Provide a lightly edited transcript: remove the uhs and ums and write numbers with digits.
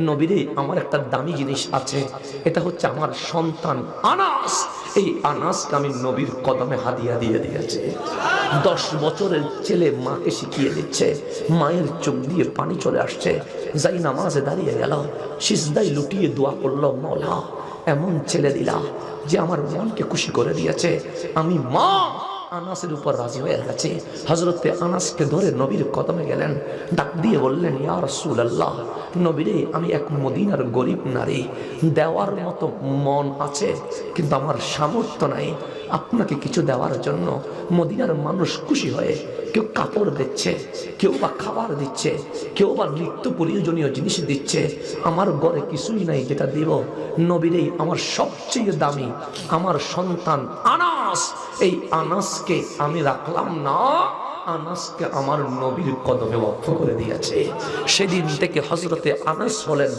নবীরে আমার একটা দামি জিনিস আছে, এটা হচ্ছে আমার সন্তান আনাস। এই আনাসকে আমি নবীর কদমে হাদিয়া দিয়ে দিয়েছে। 10 বছরের ছেলে মাকে শিখিয়ে দিচ্ছে, মায়ের চোখ দিয়ে পানি চলে আসছে, যাই নামাজে দাঁড়িয়ে গেল, সিজদায় লুটিয়ে দোয়া করলো, মওলা এমন ছেলে দিলা যে আমার মনকে খুশি করে দিয়েছে। আমি মা আনাসের উপর রাজি হয়ে গেছে। হযরতে আনাসকে ধরে নবীর কদমে গেলেন, ডাক দিয়ে বললেন, ইয়া রাসূলুল্লাহ, নবীরে আমি এক মদিনার গরিব নারী, দেওয়ার মতো মন আছে কিন্তু আমার সামর্থ্য নাই আপনাকে কিছু দেওয়ার জন্য। মদিনার মানুষ খুশি হয়ে কেউ কাপড় দিচ্ছে, কেউ বা খাবার দিচ্ছে, কেউ বা নিত্য প্রয়োজনীয় জিনিস দিচ্ছে। আমার ঘরে কিছুই নাই যেটা দিব। নবীরে আমার সবচেয়ে দামি আমার সন্তান আনাস, এই আনাসকে আমি রাখলাম না, আনাসকে আমার নবীর কদমে ওয়াকফ করে দিয়েছে। সেদিন থেকে হযরতে আনাস হলেন